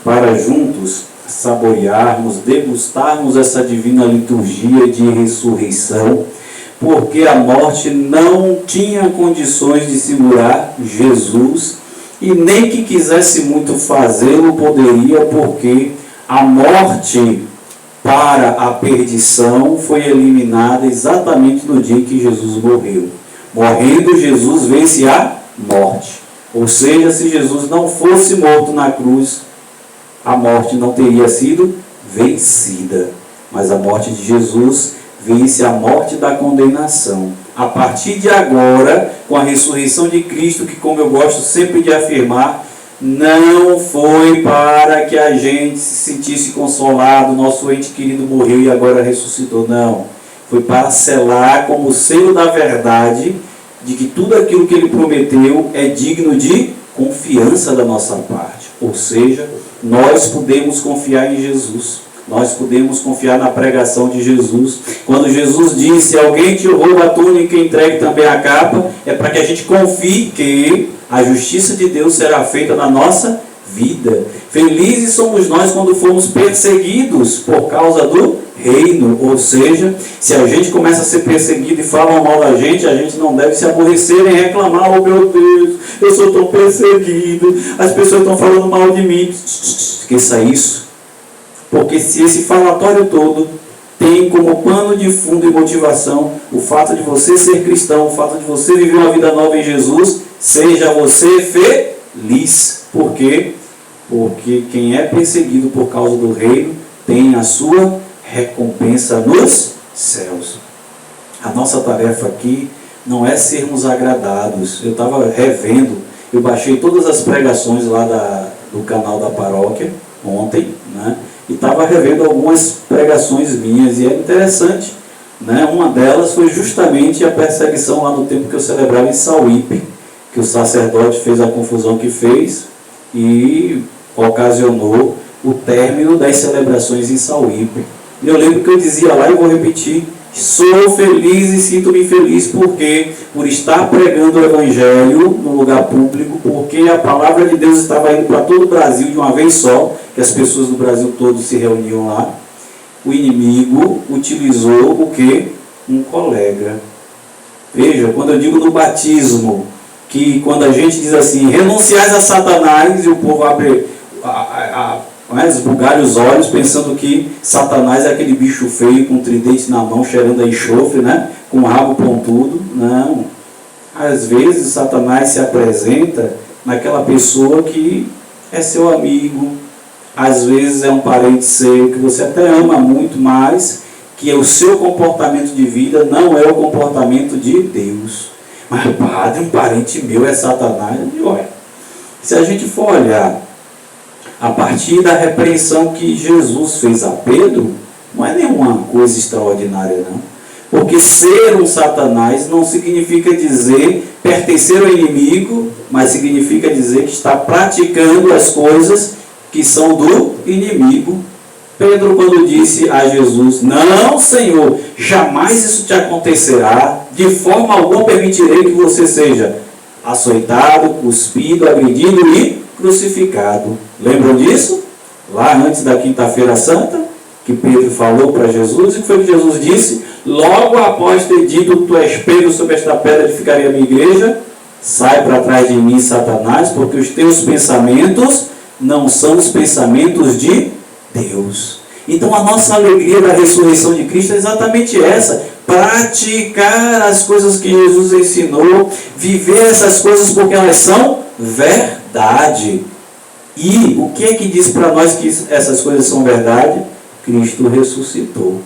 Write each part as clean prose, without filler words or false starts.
para juntos saborearmos, degustarmos essa divina liturgia de ressurreição, porque a morte não tinha condições de segurar Jesus, e nem que quisesse muito fazê-lo poderia, porque a morte para a perdição foi eliminada exatamente no dia que Jesus morreu. Morrendo, Jesus vence a morte. Ou seja, se Jesus não fosse morto na cruz, a morte não teria sido vencida. Mas a morte de Jesus vence a morte da condenação. A partir de agora, com a ressurreição de Cristo, que, como eu gosto sempre de afirmar, não foi para que a gente se sentisse consolado, nosso ente querido morreu e agora ressuscitou. Não. Foi para selar como selo da verdade de que tudo aquilo que ele prometeu é digno de confiança da nossa parte. Ou seja, nós podemos confiar em Jesus. Nós podemos confiar na pregação de Jesus. Quando Jesus disse: se alguém te rouba a túnica, entregue também a capa, é para que a gente confie que a justiça de Deus será feita na nossa vida. Felizes somos nós quando fomos perseguidos por causa do reino. Ou seja, se a gente começa a ser perseguido e falam mal da gente não deve se aborrecer em reclamar: oh meu Deus, eu sou tão perseguido, as pessoas estão falando mal de mim. Esqueça isso. Porque se esse falatório todo tem como pano de fundo e motivação o fato de você ser cristão, o fato de você viver uma vida nova em Jesus, seja você feliz. Por quê? Porque quem é perseguido por causa do reino tem a sua recompensa nos céus. A nossa tarefa aqui não é sermos agradados. Eu estava revendo, eu baixei todas as pregações lá do canal da paróquia ontem, né? E estava revendo algumas pregações minhas, e é interessante, né? Uma delas foi justamente a perseguição lá no tempo que eu celebrava em Sauípe, que o sacerdote fez a confusão que fez e ocasionou o término das celebrações em Sauípe. E eu lembro que eu dizia lá, e vou repetir: sou feliz e sinto-me feliz porque por estar pregando o Evangelho no lugar público, porque a palavra de Deus estava indo para todo o Brasil de uma vez só, que as pessoas do Brasil todo se reuniam lá. O inimigo utilizou o quê? Um colega. Veja, quando eu digo no batismo, que quando a gente diz assim: renunciais a Satanás, e o povo abre esbugalha os olhos, pensando que Satanás é aquele bicho feio com um tridente na mão, cheirando a enxofre, né? Com um rabo pontudo. Não. Às vezes Satanás se apresenta naquela pessoa que é seu amigo, às vezes é um parente seu que você até ama muito, mas que o seu comportamento de vida não é o comportamento de Deus. Mas padre, um parente meu é Satanás. E olha, se a gente for olhar a partir da repreensão que Jesus fez a Pedro, não é nenhuma coisa extraordinária, não. Porque ser um Satanás não significa dizer pertencer ao inimigo, mas significa dizer que está praticando as coisas que são do inimigo. Pedro, quando disse a Jesus: não, Senhor, jamais isso te acontecerá, de forma alguma permitirei que você seja açoitado, cuspido, agredido e crucificado. Lembram disso? Lá antes da quinta-feira santa, que Pedro falou para Jesus, e que foi que Jesus disse logo após ter dito: tu és Pedro, sobre esta pedra edificarei a minha igreja, sai para trás de mim, Satanás, porque os teus pensamentos não são os pensamentos de Deus. Então a nossa alegria da ressurreição de Cristo é exatamente essa: praticar as coisas que Jesus ensinou, viver essas coisas porque elas são verdade. E o que é que diz para nós que essas coisas são verdade? Cristo ressuscitou.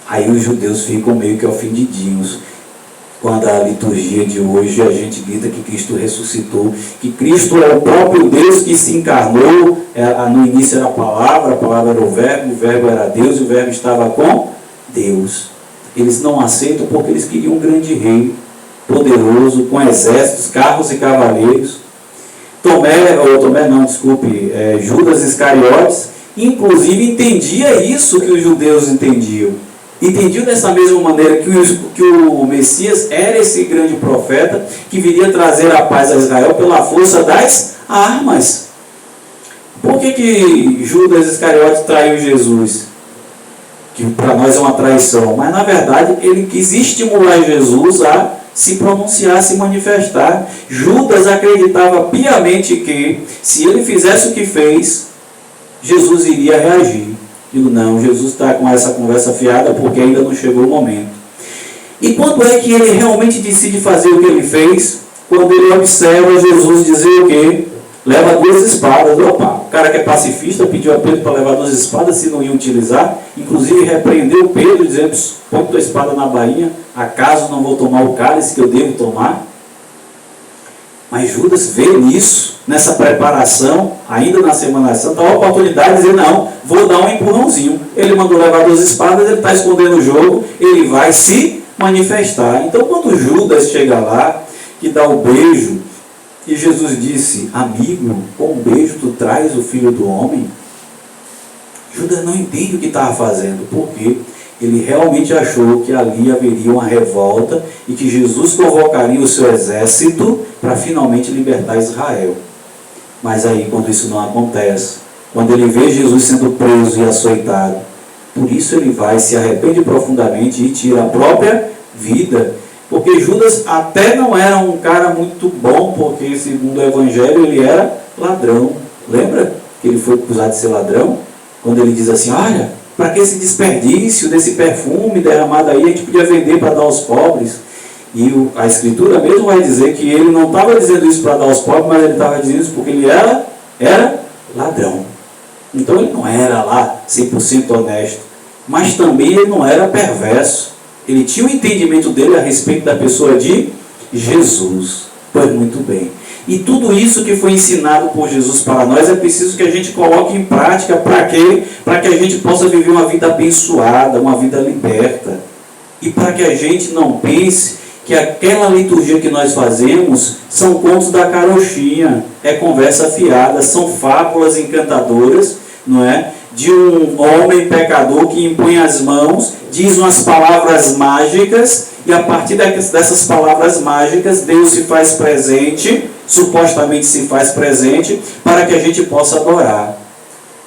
Aí os judeus ficam meio que ofendidinhos quando a liturgia de hoje a gente grita que Cristo ressuscitou, que Cristo é o próprio Deus que se encarnou. No início era a palavra era o verbo era Deus e o verbo estava com Deus. Eles não aceitam porque eles queriam um grande rei, poderoso, com exércitos, carros e cavaleiros. Judas Iscariotes, inclusive, entendia isso que os judeus entendiam. Entendiam dessa mesma maneira que o Messias era esse grande profeta que viria trazer a paz a Israel pela força das armas. Por que Judas Iscariote traiu Jesus? Que para nós é uma traição, mas na verdade ele quis estimular Jesus a se pronunciar, a se manifestar. Judas acreditava piamente que se ele fizesse o que fez, Jesus iria reagir. Digo, não, Jesus está com essa conversa fiada porque ainda não chegou o momento. E quando é que ele realmente decide fazer o que ele fez? Quando ele observa Jesus dizer o quê? Leva 2 espadas. Opa, o cara que é pacifista pediu a Pedro para levar 2 espadas, se não ia utilizar. Inclusive repreendeu Pedro, dizendo, põe tua espada na bainha, acaso não vou tomar o cálice que eu devo tomar? Mas Judas vê nisso, nessa preparação, ainda na Semana Santa, a oportunidade de dizer, não, vou dar um empurrãozinho. Ele mandou levar 2 espadas, ele está escondendo o jogo, ele vai se manifestar. Então quando Judas chega lá, que dá o beijo, e Jesus disse, amigo, com um beijo tu traz o Filho do Homem? Judas não entende o que estava fazendo, porque ele realmente achou que ali haveria uma revolta e que Jesus convocaria o seu exército para finalmente libertar Israel. Mas aí, quando isso não acontece, quando ele vê Jesus sendo preso e açoitado, por isso ele vai, se arrepende profundamente e tira a própria vida. Porque Judas até não era um cara muito bom, porque segundo o Evangelho ele era ladrão. Lembra que ele foi acusado de ser ladrão? Quando ele diz assim, olha, para que esse desperdício desse perfume derramado aí, a gente podia vender para dar aos pobres. E a Escritura mesmo vai dizer que ele não estava dizendo isso para dar aos pobres, mas ele estava dizendo isso porque ele era ladrão. Então ele não era lá 100% honesto, mas também ele não era perverso. Ele tinha o entendimento dele a respeito da pessoa de Jesus. Pois muito bem. E tudo isso que foi ensinado por Jesus para nós é preciso que a gente coloque em prática. Para quê? Para que a gente possa viver uma vida abençoada, uma vida liberta. E para que a gente não pense que aquela liturgia que nós fazemos são contos da carochinha, é conversa fiada, são fábulas encantadoras, não é? De um homem pecador que impõe as mãos, diz umas palavras mágicas, e a partir dessas palavras mágicas, Deus se faz presente, supostamente se faz presente, para que a gente possa adorar.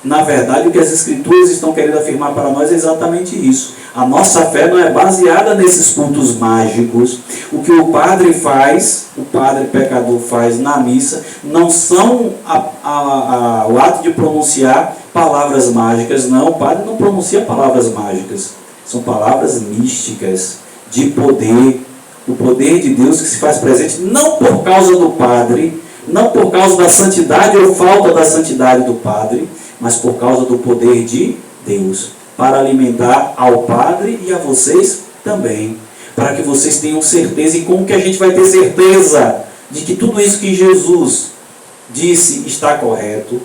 Na verdade, o que as Escrituras estão querendo afirmar para nós é exatamente isso. A nossa fé não é baseada nesses cultos mágicos. O que o padre faz, o padre pecador faz na missa, não são o ato de pronunciar palavras mágicas, não. O padre não pronuncia palavras mágicas. São palavras místicas, de poder. O poder de Deus que se faz presente não por causa do padre, não por causa da santidade ou falta da santidade do padre, mas por causa do poder de Deus, para alimentar ao Padre e a vocês também, para que vocês tenham certeza. E como que a gente vai ter certeza de que tudo isso que Jesus disse está correto?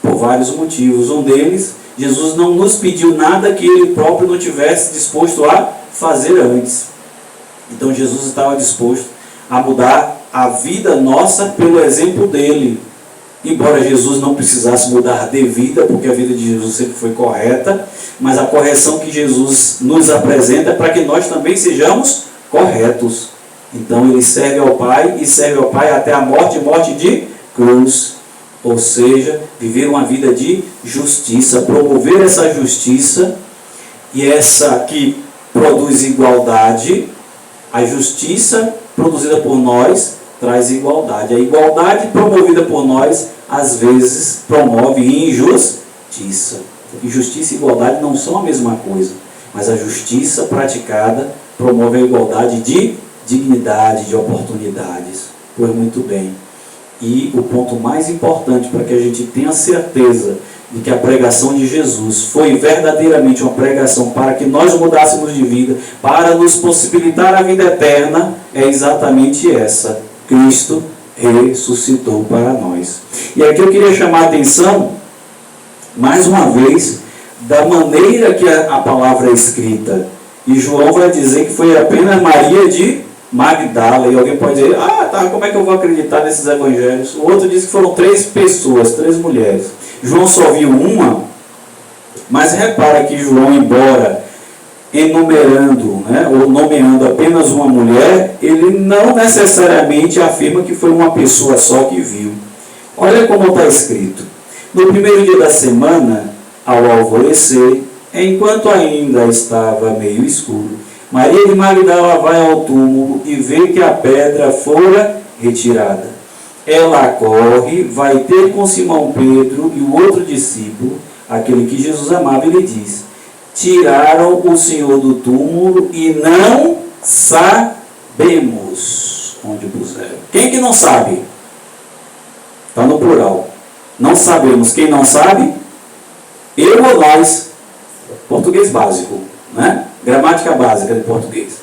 Por vários motivos. Um deles, Jesus não nos pediu nada que Ele próprio não tivesse disposto a fazer antes. Então Jesus estava disposto a mudar a vida nossa pelo exemplo dele. Embora Jesus não precisasse mudar de vida, porque a vida de Jesus sempre foi correta, mas a correção que Jesus nos apresenta é para que nós também sejamos corretos. Então ele serve ao Pai, e serve ao Pai até a morte, morte de cruz. Ou seja, viver uma vida de justiça, promover essa justiça, e essa que produz igualdade. A justiça produzida por nós traz igualdade. A igualdade promovida por nós, às vezes, promove injustiça. Porque justiça e igualdade não são a mesma coisa. Mas a justiça praticada promove a igualdade de dignidade, de oportunidades. Pois muito bem. E o ponto mais importante para que a gente tenha certeza de que a pregação de Jesus foi verdadeiramente uma pregação para que nós mudássemos de vida, para nos possibilitar a vida eterna, é exatamente essa. Cristo ressuscitou para nós. E aqui eu queria chamar a atenção, mais uma vez, da maneira que a palavra é escrita. E João vai dizer que foi apenas Maria de Magdala. E alguém pode dizer, como é que eu vou acreditar nesses evangelhos? O outro diz que foram 3 pessoas, 3 mulheres. João só viu uma, mas repara que João, embora enumerando, ou nomeando apenas uma mulher, ele não necessariamente afirma que foi uma pessoa só que viu. Olha como está escrito. No primeiro dia da semana, ao alvorecer, enquanto ainda estava meio escuro, Maria de Magdala vai ao túmulo e vê que a pedra fora retirada. Ela corre, vai ter com Simão Pedro e o outro discípulo, aquele que Jesus amava, e lhe diz: tiraram o Senhor do túmulo e não sabemos onde puseram. Quem que não sabe? Está no plural. Não sabemos. Quem não sabe? Eu ou nós? Português básico, né? Gramática básica de português.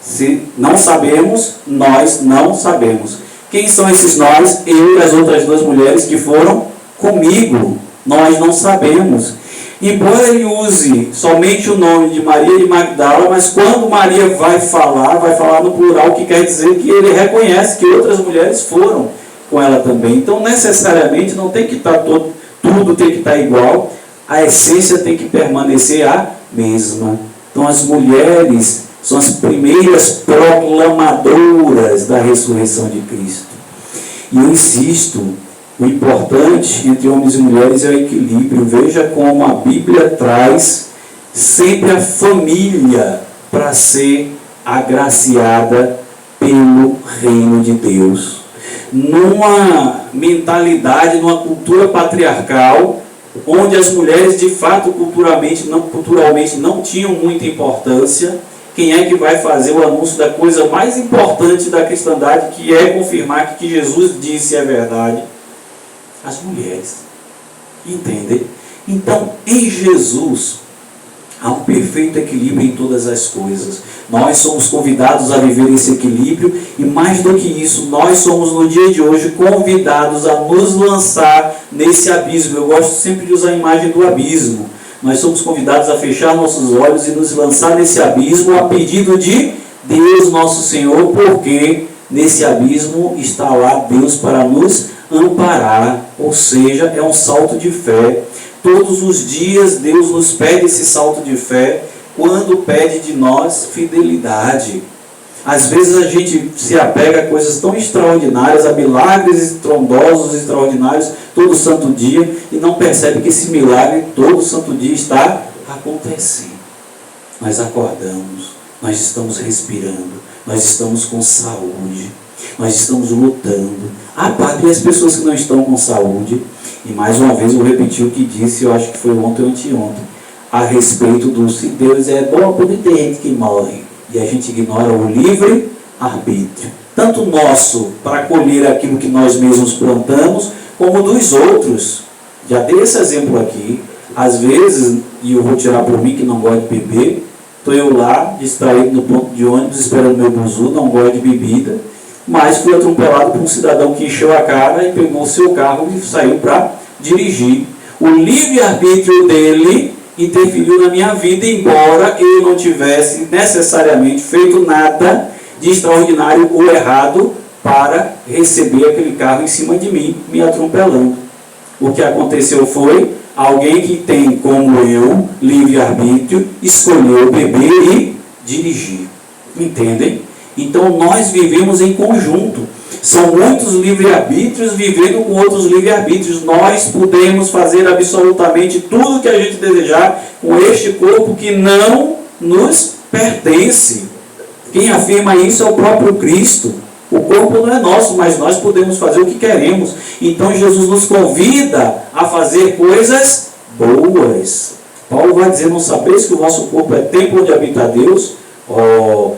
Se não sabemos, nós não sabemos. Quem são esses nós? Eu e as outras duas mulheres que foram comigo. Nós não sabemos. Embora ele use somente o nome de Maria de Magdala, mas quando Maria vai falar no plural, que quer dizer que ele reconhece que outras mulheres foram com ela também. Então, necessariamente, não tem que estar tudo tem que estar igual, a essência tem que permanecer a mesma. Então, as mulheres são as primeiras proclamadoras da ressurreição de Cristo. E eu insisto, o importante entre homens e mulheres é o equilíbrio. Veja como a Bíblia traz sempre a família para ser agraciada pelo reino de Deus. Numa mentalidade, numa cultura patriarcal, onde as mulheres de fato culturalmente não tinham muita importância, quem é que vai fazer o anúncio da coisa mais importante da cristandade, que é confirmar que o que Jesus disse é verdade? As mulheres. Entendem? Então, em Jesus, há um perfeito equilíbrio em todas as coisas. Nós somos convidados a viver esse equilíbrio e, mais do que isso, nós somos no dia de hoje convidados a nos lançar nesse abismo. Eu gosto sempre de usar a imagem do abismo. Nós somos convidados a fechar nossos olhos e nos lançar nesse abismo a pedido de Deus nosso Senhor, porque nesse abismo está lá Deus para nos amparar, ou seja, é um salto de fé. Todos os dias Deus nos pede esse salto de fé, quando pede de nós fidelidade. Às vezes a gente se apega a coisas tão extraordinárias, a milagres estrondosos, extraordinários, todo santo dia, e não percebe que esse milagre todo santo dia está acontecendo. Nós acordamos, nós estamos respirando, nós estamos com saúde, nós estamos lutando. A parte das pessoas que não estão com saúde, e mais uma vez eu repeti o que disse, eu acho que foi ontem ou anteontem, a respeito do se Deus é bom, porque tem gente que morre, e a gente ignora o livre arbítrio, tanto nosso para colher aquilo que nós mesmos plantamos, como dos outros. Já dei esse exemplo aqui. Às vezes, e eu vou tirar por mim que não gosto de beber, estou eu lá, distraído no ponto de ônibus, esperando meu buzu, não gosto de bebida, mas fui atropelado por um cidadão que encheu a cara e pegou o seu carro e saiu para dirigir. O livre-arbítrio dele interferiu na minha vida, embora eu não tivesse necessariamente feito nada de extraordinário ou errado para receber aquele carro em cima de mim, me atropelando. O que aconteceu foi, alguém que tem, como eu, livre-arbítrio, escolheu beber e dirigir. Entendem? Então nós vivemos em conjunto. São muitos livre-arbítrios vivendo com outros livre-arbítrios. Nós podemos fazer absolutamente tudo o que a gente desejar com este corpo que não nos pertence. Quem afirma isso é o próprio Cristo. O corpo não é nosso, mas nós podemos fazer o que queremos. Então Jesus nos convida a fazer coisas boas. Paulo vai dizer: não sabeis que o vosso corpo é templo onde habita Deus?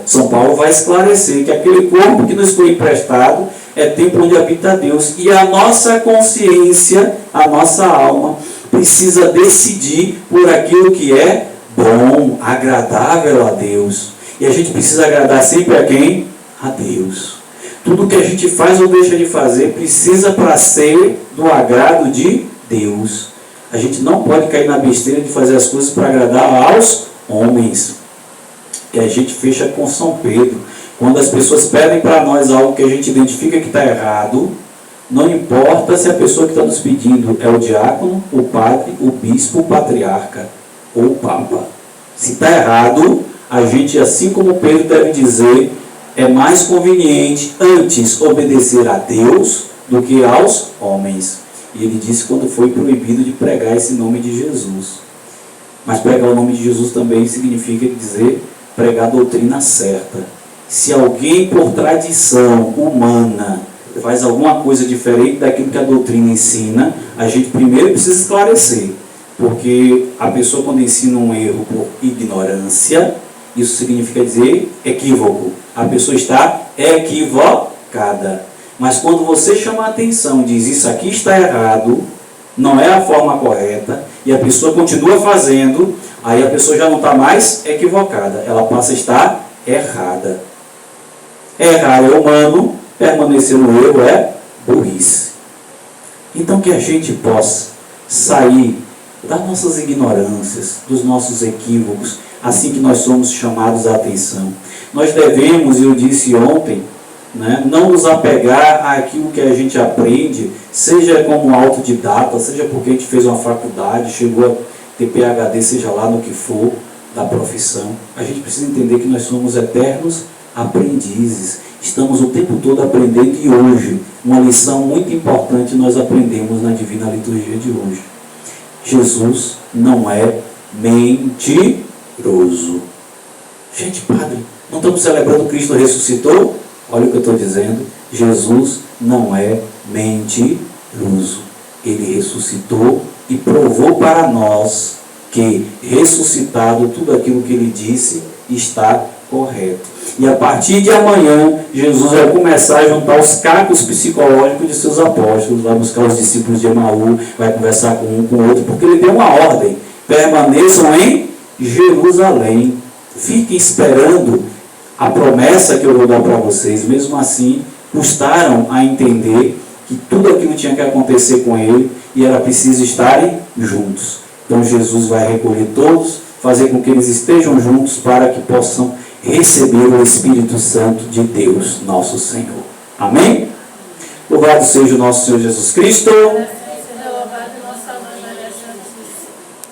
São Paulo vai esclarecer que aquele corpo que nos foi emprestado é templo onde habita Deus. E a nossa consciência, a nossa alma, precisa decidir por aquilo que é bom, agradável a Deus. E a gente precisa agradar sempre a quem? A Deus. Tudo que a gente faz ou deixa de fazer precisa para ser do agrado de Deus. A gente não pode cair na besteira de fazer as coisas para agradar aos homens. Que a gente fecha com São Pedro. Quando as pessoas pedem para nós algo que a gente identifica que está errado, não importa se a pessoa que está nos pedindo é o diácono, o padre, o bispo, o patriarca ou o papa. Se está errado, a gente, assim como Pedro, deve dizer: é mais conveniente antes obedecer a Deus do que aos homens. E ele disse quando foi proibido de pregar esse nome de Jesus. Mas pregar o nome de Jesus também significa dizer pregar a doutrina certa. Se alguém por tradição humana faz alguma coisa diferente daquilo que a doutrina ensina, a gente primeiro precisa esclarecer. Porque a pessoa quando ensina um erro por ignorância, isso significa dizer equívoco. A pessoa está equivocada. Mas quando você chama a atenção, diz isso aqui está errado, não é a forma correta, e a pessoa continua fazendo, aí a pessoa já não está mais equivocada, ela passa a estar errada. Errar é humano, permanecer no erro é burrice. Então que a gente possa sair das nossas ignorâncias, dos nossos equívocos, assim que nós somos chamados à atenção. Nós devemos, eu disse ontem, não nos apegar àquilo que a gente aprende, seja como autodidata, seja porque a gente fez uma faculdade, chegou a ter PhD, seja lá no que for da profissão. A gente precisa entender que nós somos eternos aprendizes. Estamos o tempo todo aprendendo, e hoje, uma lição muito importante nós aprendemos na Divina Liturgia de hoje. Jesus não é mentiroso. Gente, padre, não estamos celebrando Cristo ressuscitou? Olha o que eu estou dizendo. Jesus não é mentiroso. Ele ressuscitou e provou para nós que, ressuscitado, tudo aquilo que ele disse está correto. E a partir de amanhã, Jesus vai começar a juntar os cacos psicológicos de seus apóstolos, vai buscar os discípulos de Emaú, vai conversar com um, com o outro, porque ele deu uma ordem: permaneçam em Jerusalém, fiquem esperando a promessa que eu vou dar para vocês. Mesmo assim, custaram a entender que tudo aquilo tinha que acontecer com ele e era preciso estarem juntos. Então Jesus vai recolher todos, fazer com que eles estejam juntos para que possam receber o Espírito Santo de Deus, nosso Senhor. Amém? Louvado seja o nosso Senhor Jesus Cristo.